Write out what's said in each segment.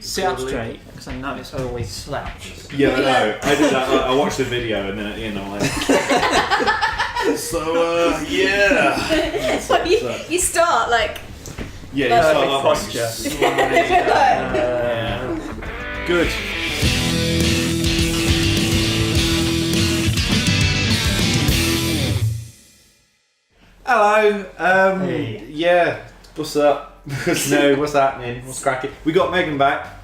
Sit up straight, because I notice I always slouch. Yeah, I know. I did that. I watched the video and then at the end I'm like... Well, you start like... Yeah, you start off posture. Good. Hello. Hey. Yeah. What's up? No, what's happening? What's cracking? We got Megan back.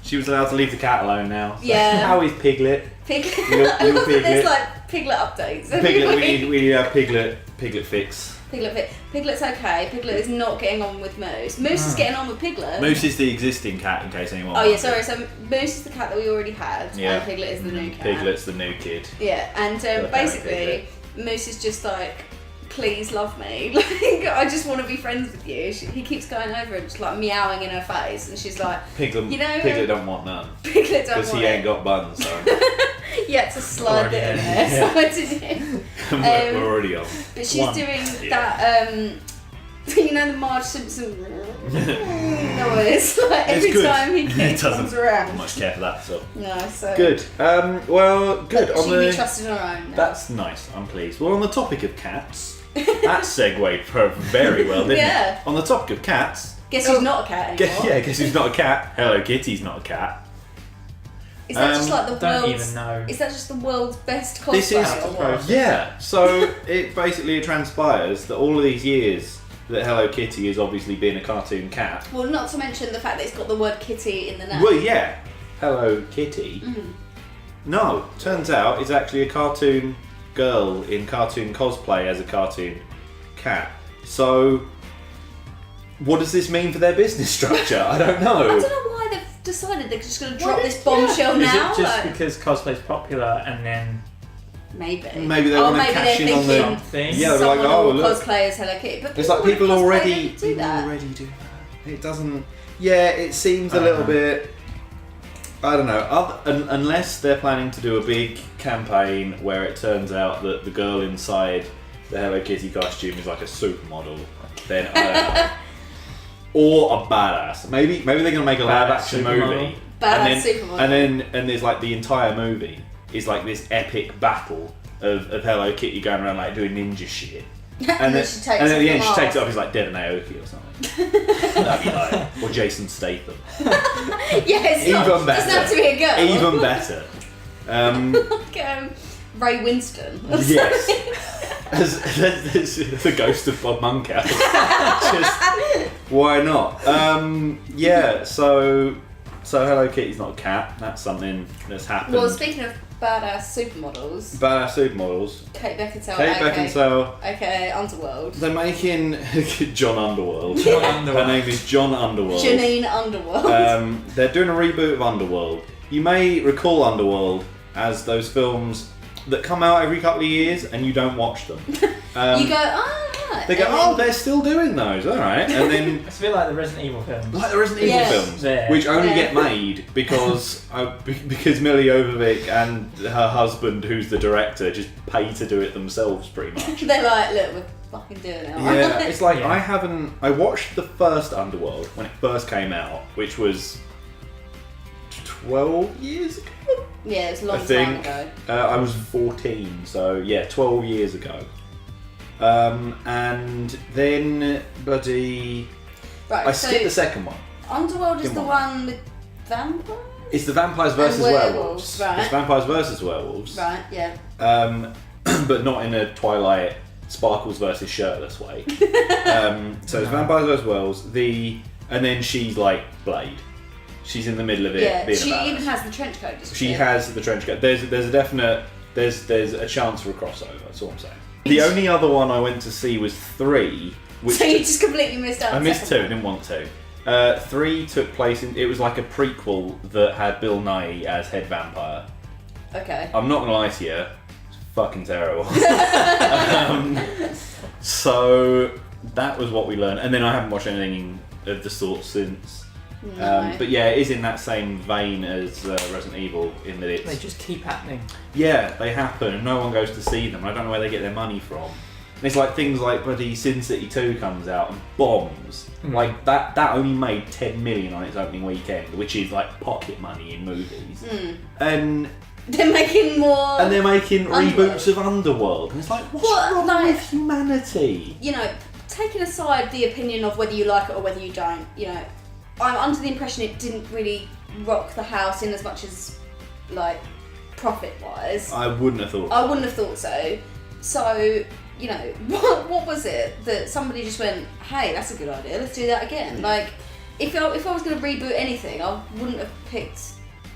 She was allowed to leave the cat alone now. So. Yeah. How is Piglet? Piglet. Little I love that Piglet. there's like Piglet updates. Piglet. We need a Piglet fix. Piglet's okay. Piglet is not getting on with Moose. Moose is getting on with Piglet. Moose is the existing cat, in case anyone. Oh yeah, wonders. sorry. So Moose is the cat that we already had, Yeah. and Piglet is the new cat. Piglet's the new kid. Yeah, and basically, Moose is just like, please love me. Like, I just want to be friends with you. He keeps going over and just like meowing in her face, and she's like, Piglet, you know, Piglet don't want none. Piglet don't Because want he it. ain't got buns, so You had to slide it in there. So I didn't. we're already on. But she's doing that, you know, the Marge Simpson noise, like every good. time he It comes doesn't around. much care for that, so. No, so. Good. Well, good. But On she can be the trusted on her own now. That's nice. I'm pleased. Well, on the topic of cats, that segued very well, didn't Yeah. it? On the topic of cats. Guess who's not a cat anymore? Guess who's not a cat? Hello Kitty's not a cat. Is that just like the Don't world's... even know. Is that just the world's best cosplay This is or what? Yeah. So it basically transpires that all of these years that Hello Kitty has obviously been a cartoon cat. Well, not to mention the fact that it's got the word kitty in the name. Well, yeah. Hello Kitty. Mm-hmm. No, turns out it's actually a cartoon girl in cartoon cosplay as a cartoon cat. So, what does this mean for their business structure? I don't know. I don't know why they've decided they're just going to drop this bombshell Is now. it just like, because cosplay's popular and then maybe. Maybe they want to maybe cash they're in on the. thinking something? Yeah, they're someone like, oh, will look. cosplay as Hello Kitty. But It's like people cosplay already do do that. that. It doesn't. Yeah, it seems a little bit. I don't know. Unless they're planning to do a big campaign where it turns out that the girl inside the Hello Kitty costume is like a supermodel, then I don't know. Or a badass. Maybe they're gonna make a live action movie. Badass supermodel. And there's like the entire movie is like this epic battle of Hello Kitty going around like doing ninja shit. And then she takes at the end it she off. takes it off as like Devon Aoki or something. That'd be like, or Jason Statham. Yeah, it's not. Even It doesn't have to be a girl. Even better. Like, Ray Winston. Yes. As the ghost of Bob Monkhouse. Just why not? Yeah. So Hello Kitty's not a cat. That's something that's happened. Well, speaking of badass supermodels, Badass supermodels. Kate Beckinsale. Kate Beckinsale. Okay, Underworld. They're making John Underworld. John Underworld. Her name is John Underworld. Janine Underworld. They're doing a reboot of Underworld. You may recall Underworld as those films that come out every couple of years and you don't watch them. you go, oh, right. They go, And oh, then- they're still doing those, all right. And then, It's a bit like the Resident Evil films. like the Resident Yeah. Evil films, Yeah. which only Yeah. get made because Millie Jovovich and her husband, who's the director, just pay to do it themselves, pretty much. They're like, look, we're fucking doing it. Yeah, it's like Yeah. I watched the first Underworld when it first came out, which was 12 years ago. Yeah, it was a I long time think ago. I was 14, so yeah, 12 years ago. And then bloody, Right, I so skipped the second one. Underworld is Come the on. one with vampires? It's the vampires versus werewolves, werewolves. right. It's vampires versus werewolves. Right, yeah. But not in a Twilight Sparkles versus Shirtless way. So it's vampires versus werewolves. And then she's like Blade. She's in the middle of it. Yeah, being she a badass. even has the trench coat. doesn't She has the trench coat. There's a definite there's a chance for a crossover. That's all I'm saying. The only other one I went to see was 3, which So you just completely missed out. I on missed 2. second Didn't want to. 3 took place in. It was like a prequel that had Bill Nighy as head vampire. one. Okay. I'm not gonna lie to you, it's fucking terrible. So that was what we learned, and then I haven't watched anything of the sort since. No. But yeah, it is in that same vein as Resident Evil in that They it's just keep happening. yeah, they happen and no one goes to see them. I don't know where they get their money from. And it's like things like bloody Sin City 2 comes out and bombs. Mm. Like that only made 10 million on its opening weekend, which is like pocket money in movies. And they're making more. And they're making Underworld. reboots of Underworld. And it's like, what's wrong with humanity? You know, taking aside the opinion of whether you like it or whether you don't, you know, I'm under the impression it didn't really rock the house in as much as, like, profit-wise. I wouldn't have thought. I wouldn't have thought so. So, you know, what was it that somebody just went, hey, that's a good idea, let's do that again? Yeah. Like, if I was going to reboot anything, I wouldn't have picked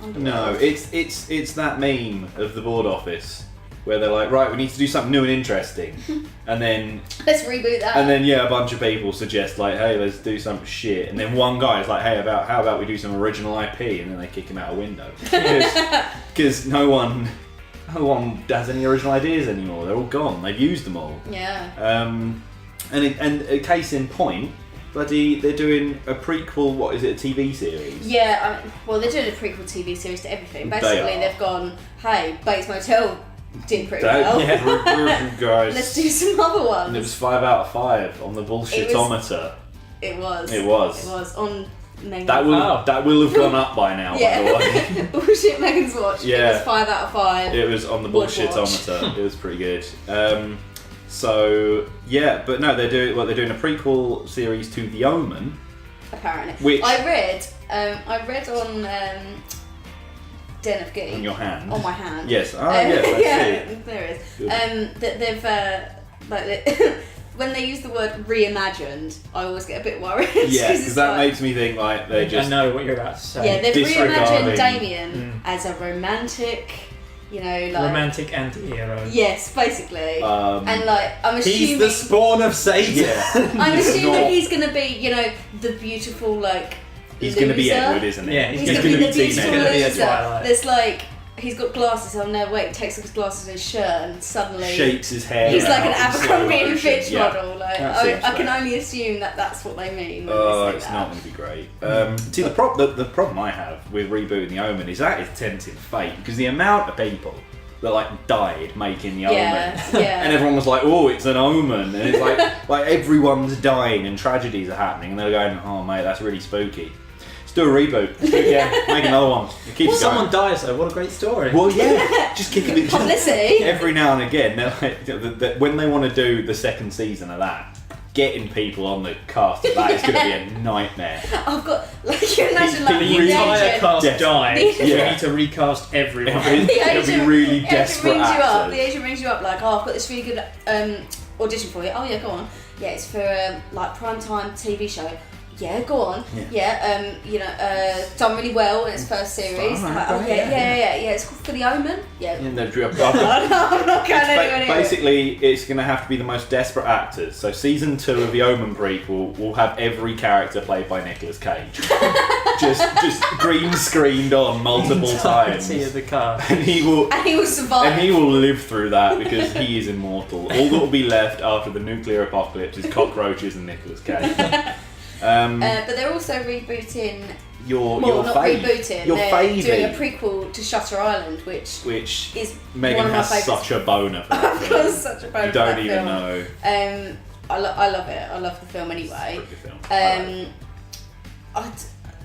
Underworld. No, it's that meme of the board office where they're like, right, we need to do something new and interesting, and then Let's reboot that. and then a bunch of people suggest like, hey, let's do some shit, and then one guy is like, hey, how about we do some original IP, and then they kick him out a window because no one has any original ideas anymore. They're all gone. They've used them all. Yeah. And a case in point, bloody, they're doing a prequel. What is it? A TV series? Yeah. Well, they're doing a prequel TV series to everything. They Basically, are. they've gone, hey, Bates Motel did pretty That- well. yeah, guys. Let's do some other ones. And it was 5 out of 5 on the bullshitometer. It was. It was. It was on Megan's That will have gone up by now. By the way. Yeah. Bullshit Megan's Watch. Yeah. It was 5 out of 5. It was on the Would watch. bullshitometer. It was pretty good. So yeah, but no, they're doing a prequel series to The Omen. Apparently. Which I read on Den of Geek. on your hand. On my hand. Yes. Oh yes, I see. Yeah, there is. Good. That they've when they use the word reimagined, I always get a bit worried. Yeah, it's because that like- makes me think like I they just. know what you're about to say. Yeah, they've disregarding- reimagined Damien as a romantic, you know, like romantic anti-hero. Yes, basically. And like I'm assuming He's the spawn of Satan. Yeah. I'm He's assuming not- he's gonna be, you know, the beautiful like He's going to be loser. Edward, isn't he? Yeah, He's, He's gonna, gonna be be the beautiful teenager. He's gonna be a loser. Twilight. There's like he's got glasses on there. Wait, takes off his glasses and his shirt, and suddenly Shakes his hair. he's like an out in Abercrombie slow and motion. Fitch Yeah. model. Like That I seems can fair. only assume that that's what they mean. When Oh, they say it's that. not going to be great. See, the problem I have with rebooting The Omen is that it's tempting fate because the amount of people that like died making The Omen, Yeah. and everyone was like, "Oh, it's an omen," and it's like everyone's dying and tragedies are happening, and they're going, "Oh, mate, that's really spooky." Let's do a reboot. Let's do it again. Make another one. Keep it Someone going. dies though. What a great story. Well, yeah, just kick a bit. Publicity. Every now and again, they're like, when they want to do the second season of that, getting people on the cast of that is going to be a nightmare. I've got like you imagine like the the entire agent. cast Yes. died. The- We Yeah. need to recast everyone. It'll be really the desperate agent rings you up. The actors. agent rings you up like, oh, I've got this really good audition for you. Oh yeah, go on. Yeah, it's for like primetime TV show. Yeah, go on. Yeah. You know, done really well in its first series. Alright, Like, oh great, yeah. It's called For the Omen. Yeah. And they've- I'm not going anywhere near it. Basically, it's going to have to be the most desperate actors. So season 2 of the Omen prequel will have every character played by Nicolas Cage, just green screened on multiple times, Entirety of the cast. and he will. And he will survive. And he will live through that because he is immortal. All that will be left after the nuclear apocalypse is cockroaches and Nicolas Cage. But they're also rebooting. Your Not fave. rebooting. Your They're favy. doing a prequel to Shutter Island, which is Megan one of my has favourites. such a boner for I've that got film. such a bone You for that don't even film. know. I love it. I love the film anyway. It's a good film.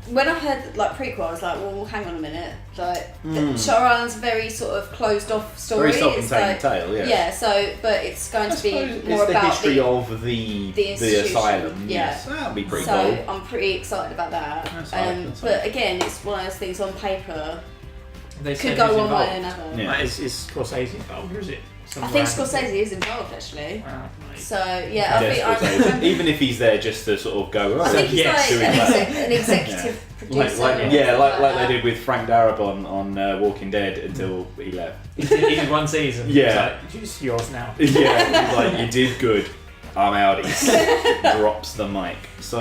When I heard like prequel, I was like, well, hang on a minute. Like, Shutter Island's a very sort of closed off story. Very It's self-contained like, tale, yeah. Yeah. So, but it's going to be It's more the about history of the institution. asylum. Yeah. Yes, that'll be pretty So cool. I'm pretty excited about that. That's fine, that's But fine. again, it's one of those things on paper They could said go who's one way or involved. another. Yeah. Like, is Scorsese involved or is it? I think Scorsese is involved actually. Wow, mate. So yeah, I think Scorsese. Even if he's there just to sort of go, oh, I think he's yes, like doing that. an executive producer. like that. they did with Frank Darabont on Walking Dead until he left. He did one season. Yeah. It's like, it's yours now. Yeah, he's like, you did good. I'm out. He drops the mic. So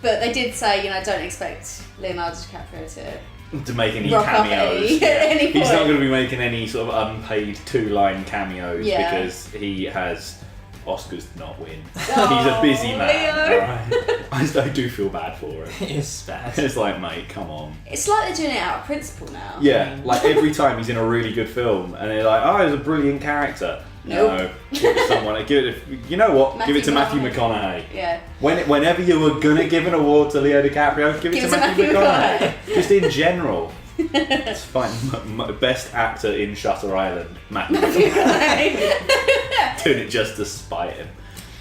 But they did say, you know, don't expect Leonardo DiCaprio to make any rock up cameos. at any He's point. not going to be making any sort of unpaid 2-line cameos Yeah. because he has Oscars to not win. Oh, He's a busy man. Leo. Alright? I do feel bad for him. It's bad. It's like, mate, come on. It's like they're doing it out of principle now. Yeah, like every time he's in a really good film and they're like, oh, he's a brilliant character. No. Give it to someone. You know what? Give it to Matthew Matthew McConaughey. Yeah. Whenever you were gonna give an award to Leo DiCaprio, give it to Matthew McConaughey. Just in general. It's fine. Best actor in Shutter Island, Matthew McConaughey. Doing it just to spite him.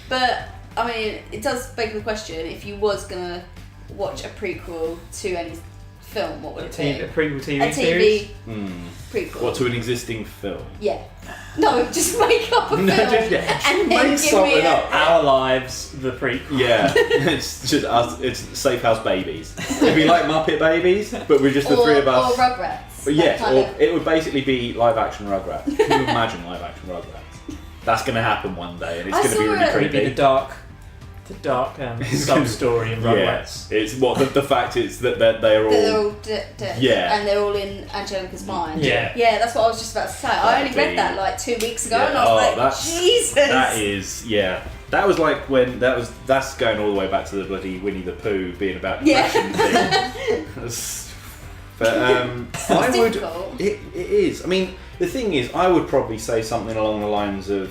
But I mean, it does beg the question: if you was gonna watch a prequel to any film, what would it be? A prequel TV a TV series? prequel. What, to an existing film? Yeah. No, just make up a film No, and then make give me something a... up. Our Lives, the prequel. Yeah, it's just us. It's Safehouse babies. It'd be like Muppet Babies, but we're just the three of us. Or Rugrats. But yes, kind or of- it would basically be live action Rugrats. Can you imagine live action Rugrats? That's going to happen one day, and it's I going to be saw really it. It'd be creepy. the dark sub-story in Yeah, Rugrats. it's what the fact is that they're all. They're all dead. Yeah. And they're all in Angelica's mind. Yeah. Yeah, that's what I was just about to say. I only read that like 2 weeks ago, Yeah. and I was like, that's, Jesus. That is, yeah. That was like when that's going all the way back to the bloody Winnie the Pooh being about depression thing. But I would. difficult. It is. I mean, the thing is, I would probably say something along the lines of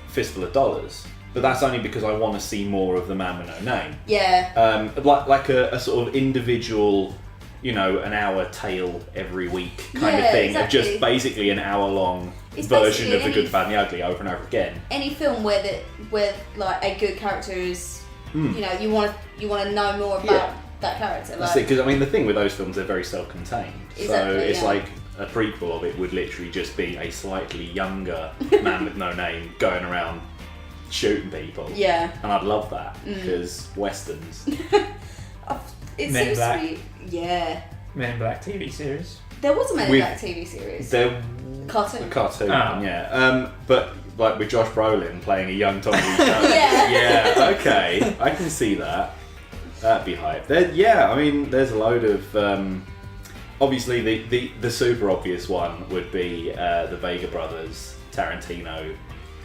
Fistful of Dollars, but that's only because I want to see more of the Man with No Name. Yeah. Like a sort of individual, you know, an hour tale every week kind Yeah, of thing, exactly. of just basically an hour long It's version basically of The Good, the Bad, and the Ugly over and over again. Any film where like a good character is, you know, you want to know more about that character. That's it, because I mean the thing with those films, they're very self-contained. So Exactly, it's yeah. like a prequel of it would literally just be a slightly younger man with no name going around shooting people. Yeah. And I'd love that because westerns. It Men in seems Black. to be. Yeah. Men in Black TV series. There was a Men in With- Black TV series. They're Cartoon. a cartoon, Oh. yeah. But like with Josh Brolin playing a young Tommy Lee Jones. Yeah. Yeah. Okay, I can see that. That'd be hype. Yeah, I mean, there's a load of. Obviously, the super obvious one would be the Vega Brothers Tarantino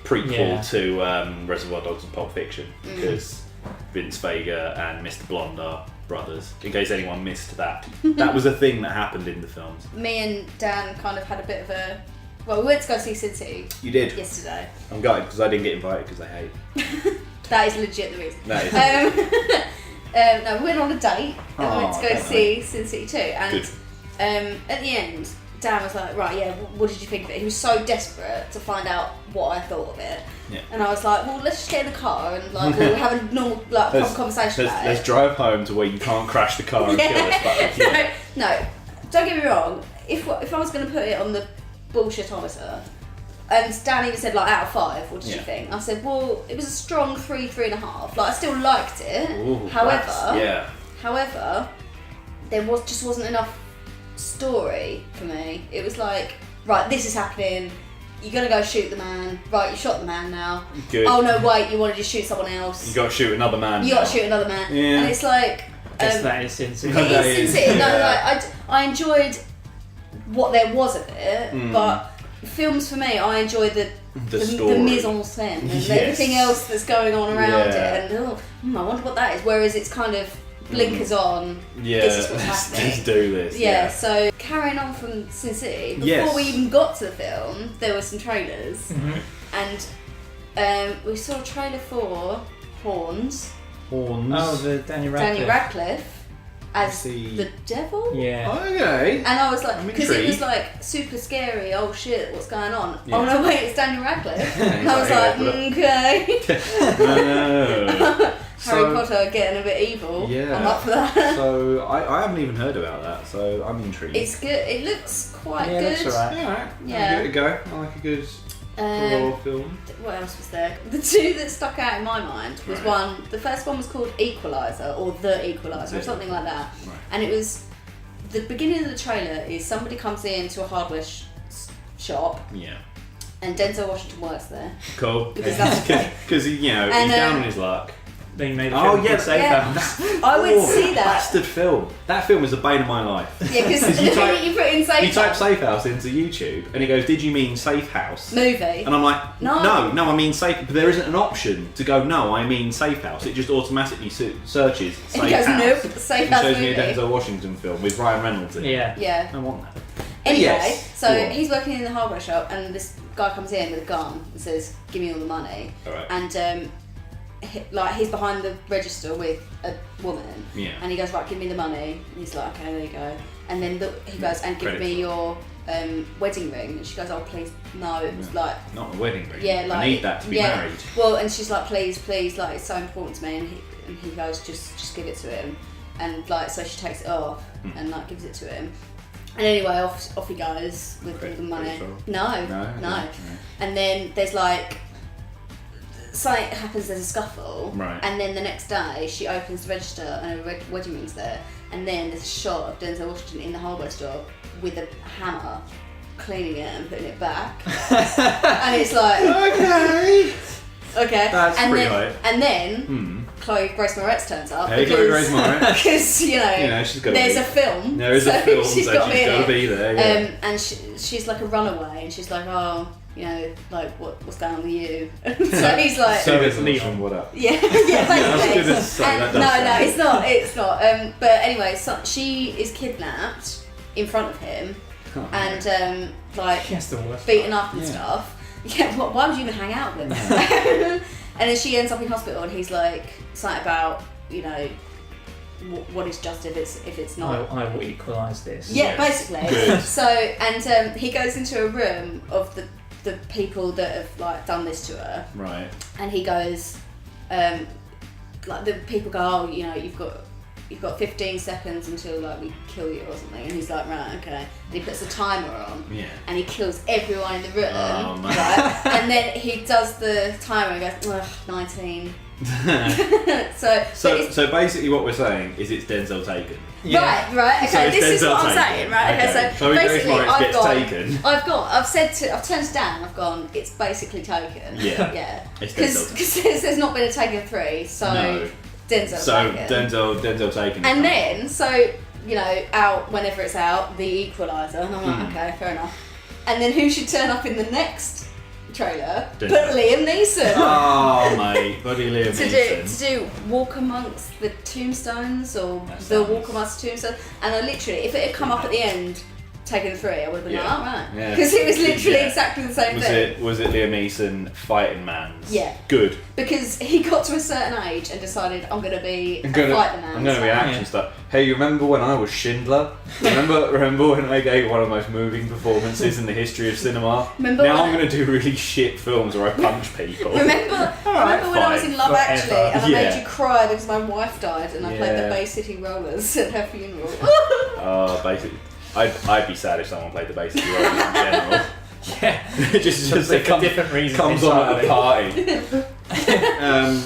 prequel to Reservoir Dogs and Pulp Fiction, because Vince Vega and Mr. Blonde are brothers. In case anyone missed that, that was a thing that happened in the films. Me and Dan kind of had a bit of a. Well, we went to go see Sin City You did. yesterday. I'm gutted because I didn't get invited because I hate. That is legit the reason. That is. No, we went on a date and we went to go don't see Sin City 2. And Good. at the end, Dan was like, right, yeah, what did you think of it? He was so desperate to find out what I thought of it. Yeah. And I was like, well, let's just get in the car and like we'll have a normal, like, proper conversation about Let's it. drive home to where you can't crash the car and kill us both. Yeah. No, don't get me wrong. If I was going to put it on the bullshitometer, and Dan even said like out of 5, what did you think? I said, well, it was a strong 3.5. Like I still liked it. Ooh, However, there wasn't enough story for me. It was like, right, this is happening. You're gonna go shoot the man. Right, you shot the man now. Good. Oh no, wait, you wanted to shoot someone else. You got to shoot another man. You got to shoot another man. Yeah. And it's like. Guess that is Sin City. It That is is, Sin City. No, yeah. like, I enjoyed what there was of it, but films for me, I enjoy the story. mise en scène and Yes. everything else that's going on around Yeah. it, and I wonder what that is. Whereas it's kind of blinkers on. Yeah, This is what's happening. let's do this. Yeah, so carrying on from Sin City, before Yes. we even got to the film, there were some trailers, and we saw a trailer for Horns. Horns. Oh, the Daniel Radcliffe. Daniel Radcliffe as See. the devil. Yeah. Okay. And I was like, I'm because it was intrigued. like super scary. Oh shit, what's going on? Yeah. Oh no, wait, it's Daniel Radcliffe. Yeah, And I was like, okay. No. Harry Potter getting a bit evil. Yeah. I'm up for that. So I haven't even heard about that, so I'm intrigued. It's good. It looks quite Yeah, good. that's alright. Yeah, alright. Yeah. I'll give it a go. I like a good horror film. What else was there? The two that stuck out in my mind was the first one was called Equalizer, or The Equalizer, or something like that. Right. And it was, the beginning of the trailer is somebody comes into a hardware shop, Yeah. and Denzel Washington works there. Cool. Because that's Because you know And, he's down on his luck. They made a Oh, film yeah, called Safehouse. I would see that. Bastard film. That film was the bane of my life. Yeah, because You type- you put in Safehouse. You type Safehouse into YouTube, and it goes, "Did you mean Safehouse?" movie. And I'm like, No. no, I mean safe. But there isn't an option to go, no, I mean Safehouse. It just automatically searches And he goes, Safehouse. nope, And Safehouse shows me a movie. Denzel Washington film with Ryan Reynolds in it. Yeah. Yeah. I want that. Anyway, Yes, go so on. he's working in the hardware shop, and this guy comes in with a gun and says, "Give me all the money." Alright. And he's behind the register with a woman, Yeah. and he goes, "Right, give me the money." And he's like, "Okay, there you go." And then he goes, "And give Credit. me your wedding ring." And she goes, "Oh, please, no." It was like, Not a wedding ring. yeah, like I need that to be married. Well, and she's like, "Please, please, like it's so important to me." And he goes, "Just give it to him." And like, so she takes it off and like gives it to him. And anyway, off he goes with all the money. No. And then there's like something happens. There's a scuffle. Right. And then the next day, she opens the register and her wedding ring's there. And then there's a shot of Denzel Washington in the hardware store with a hammer, cleaning it and putting it back. And it's like, okay. That's and pretty then, hype. And then Chloe Grace Moretz turns up. Hey, Chloe Grace Moretz. Because, You know, she's gotta there's be- a film. There is a film, so she's got to be in got to it. be there. Yeah. And she's like a runaway, and she's like, "Oh, you know, like what's going on with you?" So he's like, So it's Denzel legal. What up? yeah, I was basically. gonna say, that And does no, sound- it's not. But anyway, so she is kidnapped in front of him, Oh, and like That's the worst. beaten up and Yeah. stuff. Yeah, why would you even hang out with him? And then she ends up in hospital, and he's like something about, you know, what is just if it's not. I will equalise this. Yeah, Yes. basically. Good. So, and he goes into a room of the people that have like done this to her, Right. and he goes, like the people go, "Oh, you know, you've got 15 seconds until like we kill you or something," and he's like, "Right, okay." And he puts a timer on, Yeah. and he kills everyone in the room, Oh, man. right? And then he does the timer and goes, "Ugh, 19." So basically, what we're saying is it's Denzel taken. Yeah. Right, So okay, it's this is what Denzel I'm taken. saying, right? Okay, so Chloe Grace basically Moretz gets taken. I've turned it down, I've gone, it's basically taken. Yeah. Yeah. It's Denzel Because there's not been a Taken 3, so No. Denzel's So taken. Denzel taken. And then, so, you know, out, whenever it's out, the Equalizer, and I'm like, okay, fair enough. And then who should turn up in the next trailer? Denzel. But Liam Neeson. Oh mate, buddy Liam Neeson. To do Walk Amongst the Tombstones or That the sounds- Walk Amongst the Tombstones, and I literally, if it had come up at the end, Taken 3, I would have been Yeah. like, oh right, Yeah. because it was literally Yeah. exactly the same thing. Was it Liam Neeson fighting Mans? Yeah. Good. Because he got to a certain age and decided, I'm going to be a fight the man. I'm gonna be action Yeah. stuff. Hey, you remember when I was Schindler? remember when I gave one of the most moving performances in the history of cinema? Remember now when I'm gonna do really shit films where I punch people. Remember when I was in Love Forever. Actually and I Yeah. made you cry because my wife died and I played the Yeah. Bay City Rollers at her funeral? Basically, I'd be sad if someone played the bass role in general. Yeah. just Just it for different reasons comes on at the entirely. party.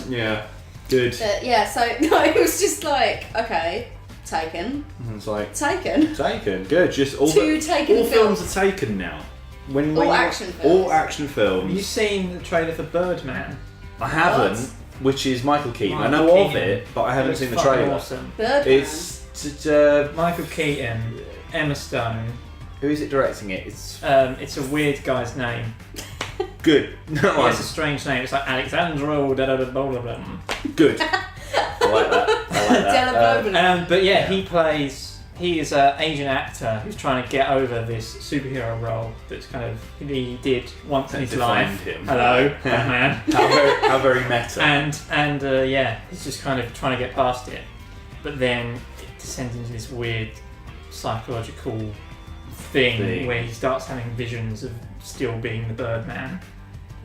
Yeah, good. Yeah, so no, it was just like, okay, Taken. And it's like Taken. Taken, good. Just all Two Taken all films films. are taken now. When All action films. All action films. Have you seen the trailer for Birdman? I haven't, What? which is Michael Keaton. I Michael know of Keaton. it, but I haven't Looks seen the fucking trailer. Awesome. Birdman. It's Michael Keaton, Emma Stone. who is it directing it? It's It's a weird guy's name. good. No, It's a strange name. It's like Alexandro da da da blah blah blah. good. I like that. I like that. Della Bobina. But yeah, Yeah. he is an Asian actor who's trying to get over this superhero role that's kind of he did once in his Defined life. him. Hello, Batman. How very meta. and yeah, he's just kind of trying to get past it, but then it descends into this weird psychological thing where he starts having visions of still being the Birdman,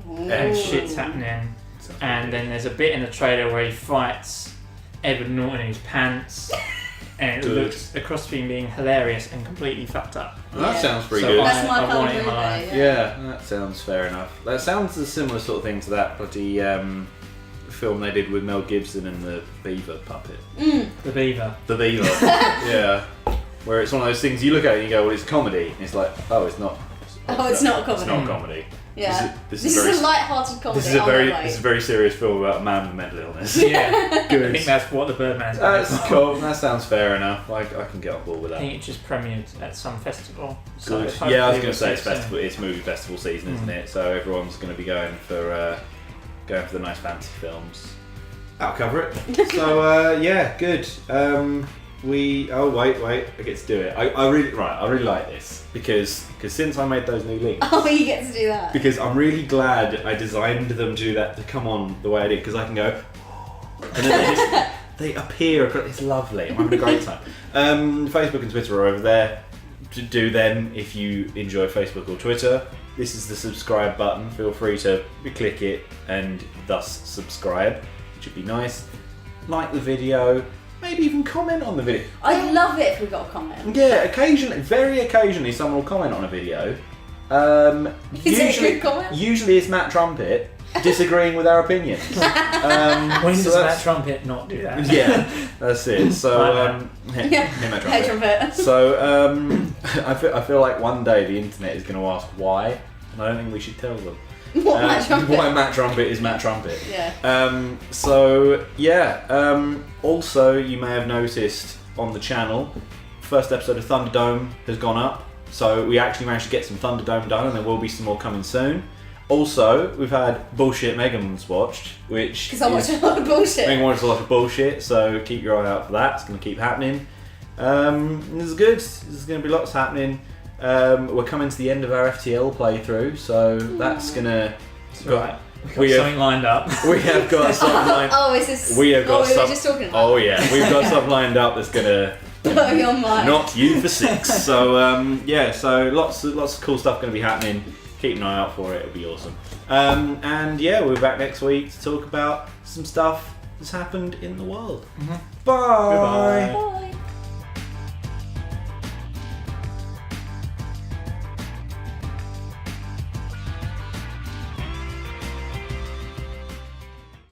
and shit's happening. And then there's a bit in the trailer where he fights Edward Norton in his pants, and it Good. looks across from being hilarious and completely fucked up. Well, that Yeah. sounds pretty So good. That's my I kind want of it in my movie. life. Yeah, that sounds fair enough. That sounds a similar sort of thing to that bloody film they did with Mel Gibson and the beaver puppet. The Beaver. The beaver. Yeah. Where it's one of those things you look at it and you go, well, it's a comedy. And it's like, oh, it's not. Oh, it's not a comedy. It's not a comedy. Yeah. This This is is very- a light-hearted comedy. This is a oh, very no, wait. this is a very serious film about a man with mental illness. Yeah, Good. I think that's what the Birdman's about. That's cool. That sounds fair enough. I can get on board with I that. think it just premiered at some festival. So Good. hopefully Yeah, I was going we'll to say see it's it soon. festival. It's movie festival season, isn't it? So everyone's going to be going for the nice fancy films. That'll cover it. So yeah, good. wait, I get to do it. I really like this because since I made those new links. Oh, you get to do that. Because I'm really glad I designed them to do that, to come on the way I did, because I can go, and then they appear. It's lovely. I'm having a great time. Facebook and Twitter are over there. Do them if you enjoy Facebook or Twitter. This is the subscribe button. Feel free to click it and thus subscribe, which would be nice. Like the video. Maybe even comment on the video. I'd love it if we got a comment. Yeah, very occasionally someone will comment on a video. Is it a good comment? Usually it's Matt Trumpet disagreeing with our opinions. When does Matt Trumpet not do that? Yeah, that's it. So, Matt Trumpet. So, I feel like one day the internet is going to ask why, and I don't think we should tell them. Why Matt Trumpet is Matt Trumpet. Yeah. Also, you may have noticed on the channel, first episode of Thunderdome has gone up. So we actually managed to get some Thunderdome done, and there will be some more coming soon. Also, we've had Bullshit Megan's watched, which because I watch a lot of bullshit. Megan watches a lot of bullshit, so keep your eye out for that. It's going to keep happening. This is good. There's going to be lots happening. We're coming to the end of our FTL playthrough, so that's gonna. Right. We've got something lined up. We have got something lined. Oh, is this? We have got we were just talking about. Oh yeah, we've got something lined up that's gonna blow your mind. Knock you for 6. So so lots of cool stuff gonna be happening. Keep an eye out for it. It'll be awesome. We're back next week to talk about some stuff that's happened in the world. Mm-hmm. Bye. Goodbye. Bye.